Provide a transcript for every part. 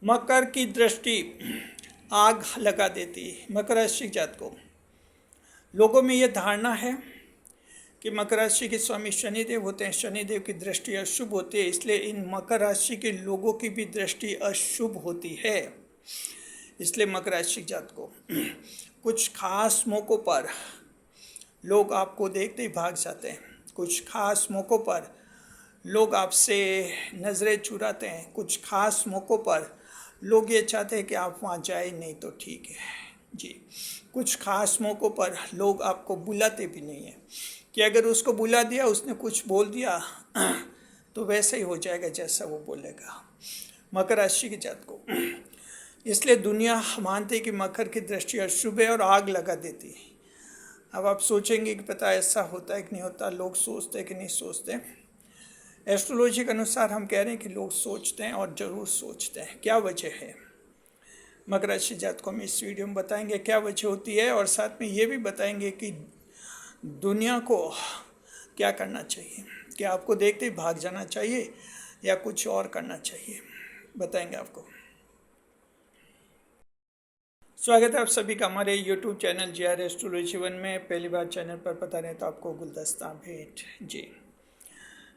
मकर की दृष्टि आग लगा देती है। मकर राशि जात को लोगों में यह धारणा है कि मकर राशि के स्वामी शनिदेव होते हैं, शनिदेव की दृष्टि अशुभ होती है, इसलिए इन मकर राशि के लोगों की भी दृष्टि अशुभ होती है। इसलिए मकर राशि जात को कुछ खास मौक़ों पर लोग आपको देखते ही भाग जाते हैं। कुछ खास मौक़ों पर लोग आपसे नज़रें चुराते हैं। कुछ खास मौक़ों पर लोग ये चाहते हैं कि आप वहाँ जाए नहीं तो ठीक है जी। कुछ खास मौक़ों पर लोग आपको बुलाते भी नहीं हैं कि अगर उसको बुला दिया, उसने कुछ बोल दिया तो वैसे ही हो जाएगा जैसा वो बोलेगा। मकर राशि के जात को इसलिए दुनिया मानती है कि मकर की दृष्टि अशुभ है और आग लगा देती है। अब आप सोचेंगे कि पता ऐसा होता है कि नहीं होता, लोग सोचते हैं कि नहीं सोचते। एस्ट्रोलॉजी के अनुसार हम कह रहे हैं कि लोग सोचते हैं और ज़रूर सोचते हैं। क्या वजह है मकर राशि जात को हम इस वीडियो में बताएंगे क्या वजह होती है, और साथ में ये भी बताएंगे कि दुनिया को क्या करना चाहिए। क्या आपको देखते ही भाग जाना चाहिए या कुछ और करना चाहिए, बताएंगे आपको। स्वागत है आप सभी का हमारे YouTube चैनल GR एस्ट्रोलॉजी 1 में। पहली बार चैनल पर पता नहीं तो आपको गुलदस्ता भेंट जी।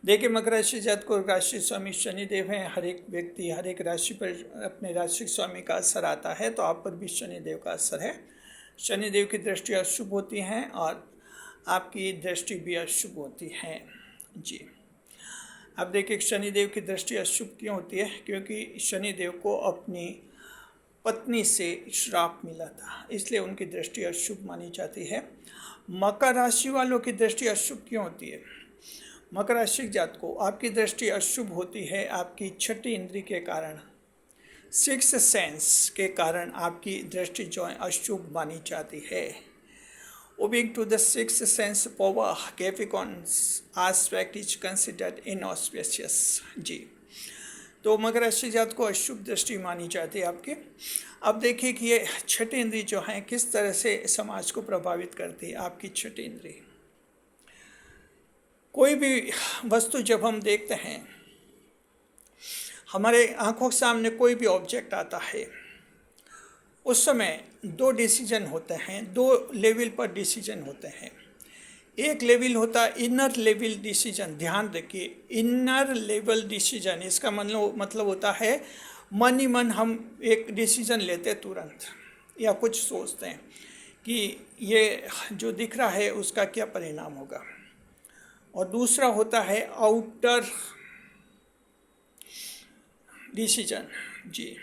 देखिए, मकर राशि जात को राशि स्वामी शनिदेव हैं। हर एक व्यक्ति हर एक राशि पर अपने राशि स्वामी का असर आता है, तो आप पर भी शनिदेव का असर है। शनिदेव की दृष्टि अशुभ होती हैं और आपकी दृष्टि भी अशुभ होती है जी। अब देखिए, शनिदेव की दृष्टि अशुभ क्यों होती है? क्योंकि शनिदेव को अपनी पत्नी से श्राप मिला था, इसलिए उनकी दृष्टि अशुभ मानी जाती है। मकर राशि वालों की दृष्टि अशुभ क्यों होती है? मकर राशि जात को आपकी दृष्टि अशुभ होती है आपकी छठी इंद्री के कारण, सिक्स्थ सेंस के कारण आपकी दृष्टि जो है अशुभ मानी जाती है। Owing to the sixth sense power, Capricorn's aspect is considered inauspicious जी। तो मकर राशि जात को अशुभ दृष्टि मानी जाती है आपके। अब देखिए कि ये छठी इंद्री जो है किस तरह से समाज को प्रभावित करती है। आपकी छठी इंद्री, कोई भी वस्तु जब हम देखते हैं, हमारे आंखों के सामने कोई भी ऑब्जेक्ट आता है, उस समय दो डिसीजन होते हैं, दो लेवल पर डिसीजन होते हैं। एक लेवल होता है इनर लेवल डिसीजन। ध्यान रखिए, इनर लेवल डिसीजन, इसका मतलब होता है मन ही मन हम एक डिसीजन लेते तुरंत, या कुछ सोचते हैं कि ये जो दिख रहा है उसका क्या परिणाम होगा। और दूसरा होता है आउटर डिसीजन जी,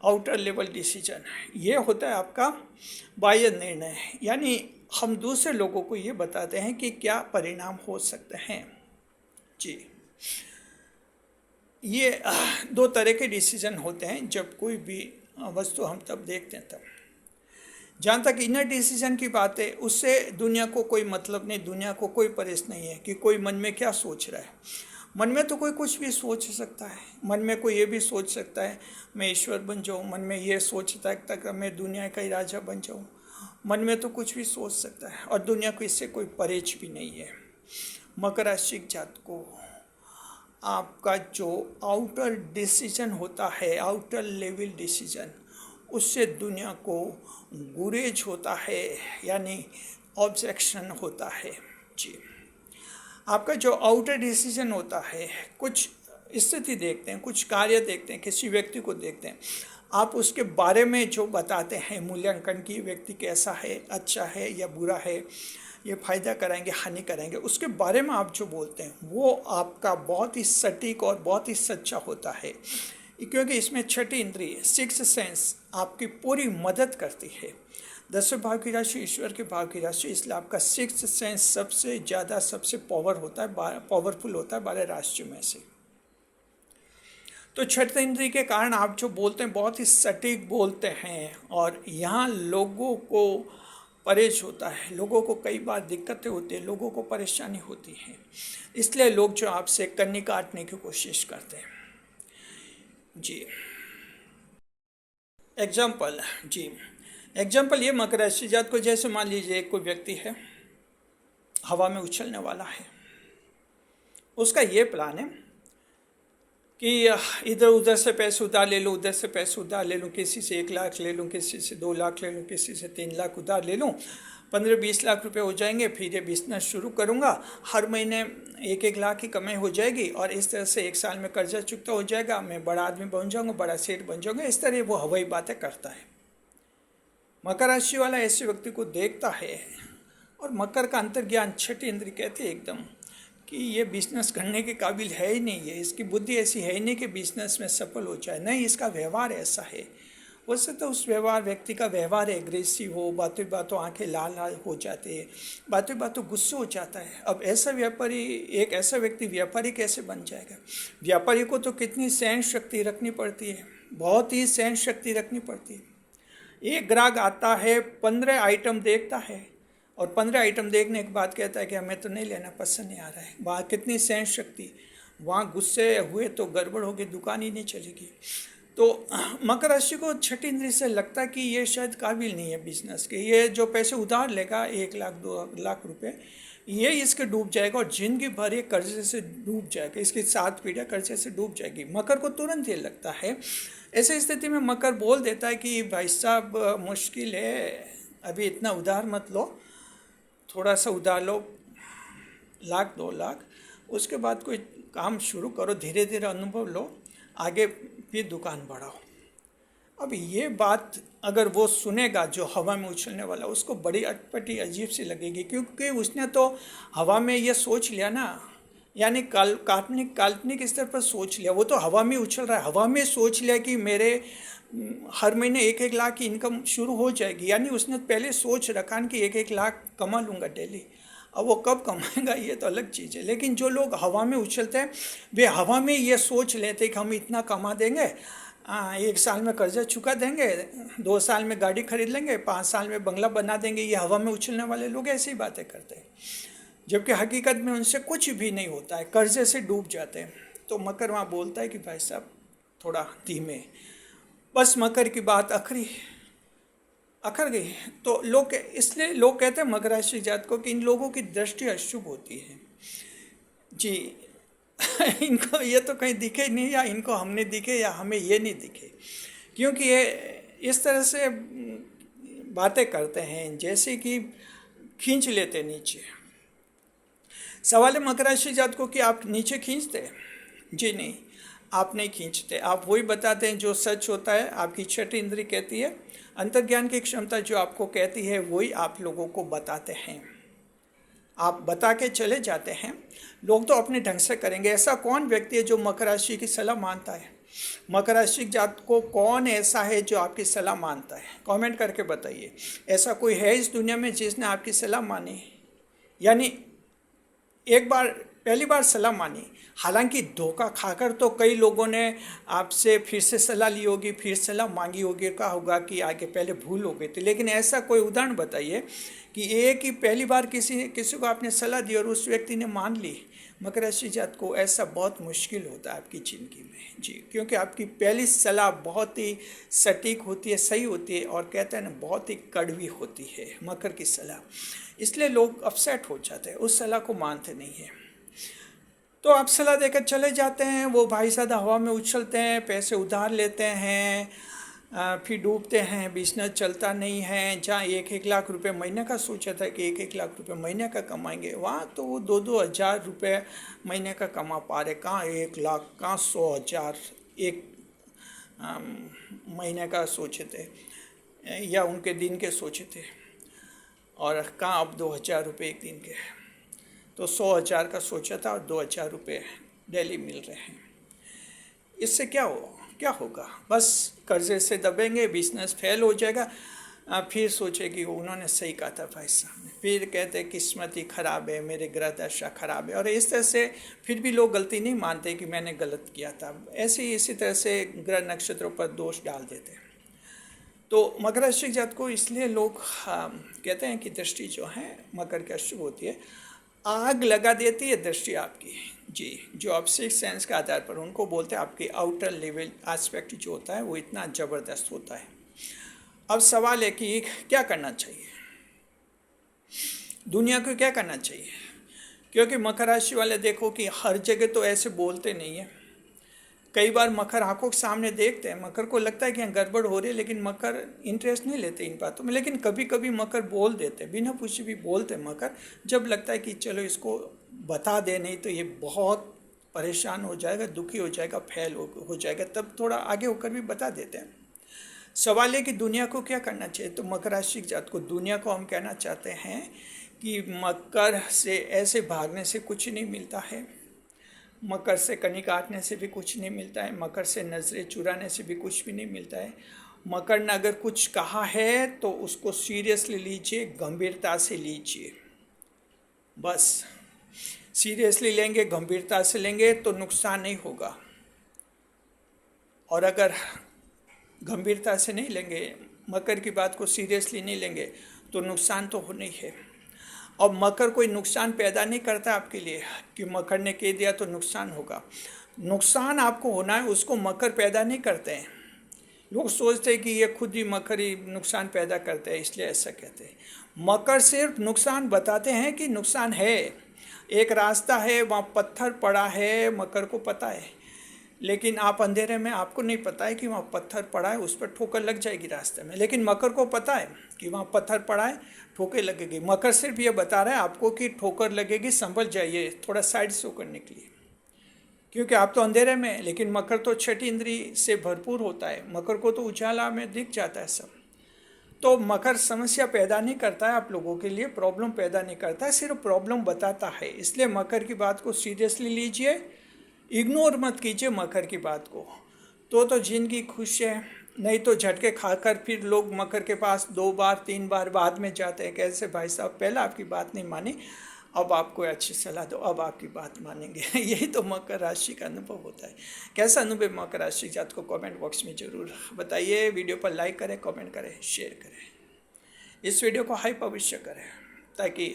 आउटर लेवल डिसीजन। ये होता है आपका बाह्य निर्णय, यानी हम दूसरे लोगों को ये बताते हैं कि क्या परिणाम हो सकते हैं जी। ये दो तरह के डिसीजन होते हैं जब कोई भी वस्तु हम तब देखते हैं तब। जहाँ तक इनर डिसीजन की बात है, उससे दुनिया को कोई मतलब नहीं, दुनिया को कोई परेश नहीं है कि कोई मन में क्या सोच रहा है। मन में तो कोई कुछ भी सोच सकता है। मन में कोई ये भी सोच सकता है मैं ईश्वर बन जाऊँ, मन में ये सोचता है तक मैं दुनिया का ही राजा बन जाऊँ। मन में तो कुछ भी सोच सकता है और दुनिया को इससे कोई परहेज भी नहीं है। मकर राशि जात को आपका जो आउटर डिसीजन होता है, आउटर लेवल डिसीजन, उससे दुनिया को गुरेज होता है, यानी ऑब्जेक्शन होता है जी। आपका जो आउटर डिसीजन होता है, कुछ स्थिति देखते हैं, कुछ कार्य देखते हैं, किसी व्यक्ति को देखते हैं, आप उसके बारे में जो बताते हैं मूल्यांकन की, व्यक्ति कैसा है, अच्छा है या बुरा है, ये फ़ायदा कराएंगे हानि कराएंगे, उसके बारे में आप जो बोलते हैं वो आपका बहुत ही सटीक और बहुत ही सच्चा होता है। क्योंकि इसमें छठी इंद्रिय, सिक्स्थ सेंस आपकी पूरी मदद करती है। 10वें भाव की राशि ईश्वर के भाव की राशि, इसलिए आपका सिक्स्थ सेंस सबसे ज़्यादा सबसे पावरफुल होता है 12 राशियों में से। तो छठी इंद्रिय के कारण आप जो बोलते हैं बहुत ही सटीक बोलते हैं, और यहाँ लोगों को परहेज होता है, लोगों को कई बार दिक्कतें होती है, लोगों को परेशानी होती है, इसलिए लोग जो आपसे कन्नी काटने की कोशिश करते हैं जी। एग्जाम्पल ये मकर राशि जात को, जैसे मान लीजिए कोई व्यक्ति है, हवा में उछलने वाला है, उसका ये प्लान है कि इधर उधर से पैसे उधार ले लूँ, उधर से पैसे उधार ले लूँ, किसी से 1 लाख ले लूँ, किसी से 2 लाख ले लूँ, किसी से 3 लाख उधार ले लूँ, 15-20 लाख रुपए हो जाएंगे, फिर ये बिजनेस शुरू करूँगा, हर महीने 1-1 लाख की कमाई हो जाएगी और इस तरह से 1 साल में कर्जा चुकता हो जाएगा, मैं बड़ा आदमी बन जाऊँगा, बड़ा सेठ बन जाऊँगा। इस तरह वो हवाई बातें करता है। मकर राशि वाला ऐसे व्यक्ति को देखता है और मकर का अंतर्ज्ञान छठी इंद्रिय कहती है एकदम कि ये बिजनेस करने के काबिल है ही नहीं है, इसकी बुद्धि ऐसी है ही नहीं कि बिजनेस में सफल हो जाए, नहीं इसका व्यवहार ऐसा है। वैसे तो उस व्यवहार व्यक्ति का व्यवहार एग्रेसिव हो, बातों बातों आंखें लाल लाल हो जाती है, बातों बातों गुस्से हो जाता है। अब ऐसा व्यापारी, एक ऐसा व्यक्ति व्यापारी कैसे बन जाएगा? व्यापारी को तो कितनी सहन शक्ति रखनी पड़ती है, बहुत ही सहन शक्ति रखनी पड़ती है। एक ग्राहक आता है, 15 आइटम देखता है और 15 आइटम देखने के बाद कहता है कि हमें तो नहीं लेना, पसंद नहीं आ रहा है। वहाँ कितनी सहन शक्ति, वहाँ गुस्से हुए तो गड़बड़ होगी, दुकान ही नहीं चलेगी। तो मकर राशि को छठी इंद्रिय से लगता है कि ये शायद काबिल नहीं है बिजनेस के, ये जो पैसे उधार लेगा 1 लाख 2 लाख रुपए, ये इसके डूब जाएगा और जिंदगी भर ये कर्जे से डूब जाएगा, इसकी 7 पीढ़ियाँ कर्जे से डूब जाएगी। मकर को तुरंत ये लगता है। ऐसी स्थिति में मकर बोल देता है कि भाई साहब मुश्किल है, अभी इतना उधार मत लो, थोड़ा सा उधार लो, 1 लाख 2 लाख, उसके बाद कोई काम शुरू करो, धीरे धीरे अनुभव लो, आगे फिर दुकान बढ़ाओ। अब ये बात अगर वो सुनेगा जो हवा में उछलने वाला, उसको बड़ी अटपटी अजीब सी लगेगी, क्योंकि उसने तो हवा में ये सोच लिया ना, यानी काल्पनिक स्तर पर सोच लिया। वो तो हवा में उछल रहा है, हवा में सोच लिया कि मेरे हर महीने 1-1 लाख की इनकम शुरू हो जाएगी, यानी उसने पहले सोच रखा कि 1-1 लाख कमा लूँगा डेली। अब वो कब कमाएगा ये तो अलग चीज़ है, लेकिन जो लोग हवा में उछलते हैं वे हवा में ये सोच लेते कि हम इतना कमा देंगे, 1 साल में कर्जा चुका देंगे, 2 साल में गाड़ी खरीद लेंगे, 5 साल में बंगला बना देंगे। ये हवा में उछलने वाले लोग ऐसी बातें करते हैं, जबकि हकीकत में उनसे कुछ भी नहीं होता है, कर्जे से डूब जाते हैं। तो मकर वहाँ बोलता है कि भाई साहब थोड़ा धीमे। बस मकर की बात अखर गई। तो लोग, इसलिए लोग कहते हैं मकर राशि जात को कि इन लोगों की दृष्टि अशुभ होती है जी। इनको ये तो कहीं दिखे नहीं, या इनको हमने दिखे या हमें ये नहीं दिखे, क्योंकि ये इस तरह से बातें करते हैं जैसे कि खींच लेते नीचे। सवाल है मकर राशि जात को कि आप नीचे खींचते? जी नहीं, आप नहीं खींचते, आप वही बताते हैं जो सच होता है। आपकी छठी इंद्रिय कहती है, अंतर्ज्ञान की क्षमता जो आपको कहती है वही आप लोगों को बताते हैं, आप बता के चले जाते हैं। लोग तो अपने ढंग से करेंगे। ऐसा कौन व्यक्ति है जो मकर राशि की सलाह मानता है? मकर राशि जात को कौन ऐसा है जो आपकी सलाह मानता है? कमेंट करके बताइए। ऐसा कोई है इस दुनिया में जिसने आपकी सलाह मानी, यानी पहली बार सलाह मानी? हालांकि धोखा खाकर तो कई लोगों ने आपसे फिर से सलाह ली होगी, फिर सलाह मांगी होगी, कहा होगा कि आगे पहले भूल हो गई थी, लेकिन ऐसा कोई उदाहरण बताइए कि एक ही पहली बार किसी को आपने सलाह दी और उस व्यक्ति ने मान ली। मकर राशि जात को ऐसा बहुत मुश्किल होता है आपकी जिंदगी में जी, क्योंकि आपकी पहली सलाह बहुत ही सटीक होती है, सही होती है, और कहते हैं ना बहुत ही कड़वी होती है मकर की सलाह। इसलिए लोग अपसेट हो जाते हैं, उस सलाह को मानते नहीं हैं। तो आप सलाह देकर चले जाते हैं, वो भाई साहब हवा में उछलते हैं, पैसे उधार लेते हैं, फिर डूबते हैं, बिजनेस चलता नहीं है। जहाँ 1-1 लाख रुपए महीने का सोचा था कि 1-1 लाख रुपए महीने का कमाएंगे, वहाँ तो वो 2-2 हज़ार रुपये महीने का कमा पा रहे। कहाँ 1 लाख, कहाँ 100,000 एक महीने का सोचे थे, या उनके दिन के सोचे थे, और कहाँ अब 2,000 रुपये एक दिन के। तो 100,000 का सोचा था और 2,000 रुपये डेली मिल रहे हैं। इससे क्या होगा? बस कर्जे से दबेंगे, बिजनेस फेल हो जाएगा। फिर सोचे कि उन्होंने सही कहा था भाई साहब ने, फिर कहते किस्मत ही ख़राब है, मेरे ग्रह दशा खराब है, और इस तरह से फिर भी लोग गलती नहीं मानते कि मैंने गलत किया था। इसी तरह से ग्रह नक्षत्रों पर दोष डाल देते हैं। तो मकर राशि जात को इसलिए लोग कहते हैं कि दृष्टि जो है मकर की अशुभ होती है, आग लगा देती है दृष्टि आपकी जी। जो आप सिक्स सेंस के आधार पर उनको बोलते हैं, आपकी आउटर लेवल एस्पेक्ट जो होता है वो इतना ज़बरदस्त होता है। अब सवाल है कि क्या करना चाहिए, दुनिया को क्या करना चाहिए? क्योंकि मकर राशि वाले देखो कि हर जगह तो ऐसे बोलते नहीं हैं, कई बार मकर आंखों के सामने देखते हैं, मकर को लगता है कि यहाँ गड़बड़ हो रही है, लेकिन मकर इंटरेस्ट नहीं लेते इन बातों में। लेकिन कभी कभी मकर बोल देते, बिना पूछे भी बोलते मकर, जब लगता है कि चलो इसको बता दे, नहीं तो ये बहुत परेशान हो जाएगा, दुखी हो जाएगा, फेल हो जाएगा, तब थोड़ा आगे होकर भी बता देते हैं। सवाल है कि दुनिया को क्या करना चाहिए। तो मकर राशि जात को, दुनिया को हम कहना चाहते हैं कि मकर से ऐसे भागने से कुछ नहीं मिलता है, मकर से कनी काटने से भी कुछ नहीं मिलता है, मकर से नज़रें चुराने से भी कुछ भी नहीं मिलता है। मकर ने अगर कुछ कहा है तो उसको सीरियसली लीजिए, गंभीरता से लीजिए, बस सीरियसली लेंगे, गंभीरता से लेंगे तो नुकसान नहीं होगा। और अगर गंभीरता से नहीं लेंगे, मकर की बात को सीरियसली नहीं लेंगे, तो नुकसान तो होना ही है। और मकर कोई नुकसान पैदा नहीं करता आपके लिए कि मकर ने कह दिया तो नुकसान होगा। नुकसान आपको होना है, उसको मकर पैदा नहीं करते हैं। लोग सोचते हैं कि ये खुद ही मकर ही नुकसान पैदा करते हैं, इसलिए ऐसा कहते हैं। मकर सिर्फ नुकसान बताते हैं कि नुकसान है, एक रास्ता है, वहाँ पत्थर पड़ा है, मकर को पता है, लेकिन आप अंधेरे में, आपको नहीं पता है कि वहाँ पत्थर पड़ा है, उस पर ठोकर लग जाएगी रास्ते में। लेकिन मकर को पता है कि वहाँ पत्थर पड़ा है, ठोकर लगेगी। मकर सिर्फ ये बता रहा है आपको कि ठोकर लगेगी, संभल जाइए, थोड़ा साइड से होकर निकलिए, क्योंकि आप तो अंधेरे में हैं। लेकिन मकर तो छठी इंद्री से भरपूर होता है, मकर को तो उजाला में दिख जाता है सब। तो मकर समस्या पैदा नहीं करता है आप लोगों के लिए, प्रॉब्लम पैदा नहीं करता है, सिर्फ प्रॉब्लम बताता है। इसलिए मकर की बात को सीरियसली लीजिए, इग्नोर मत कीजिए मकर की बात को, तो जिंदगी खुश है। नहीं तो झटके खाकर फिर लोग मकर के पास 2 बार 3 बार बाद में जाते हैं, कैसे भाई साहब पहले आपकी बात नहीं मानी, अब आपको अच्छी सलाह दो, अब आपकी बात मानेंगे। यही तो मकर राशि का अनुभव होता है। कैसा अनुभव मकर राशि जात को कमेंट बॉक्स में ज़रूर बताइए। वीडियो पर लाइक करें, कमेंट करें, शेयर करें, इस वीडियो को हाइप अवश्य करें, ताकि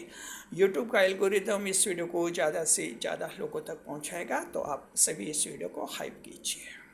YouTube का एल्गोरिदम इस वीडियो को ज़्यादा से ज़्यादा लोगों तक पहुंचाएगा। तो आप सभी इस वीडियो को हाइप कीजिए।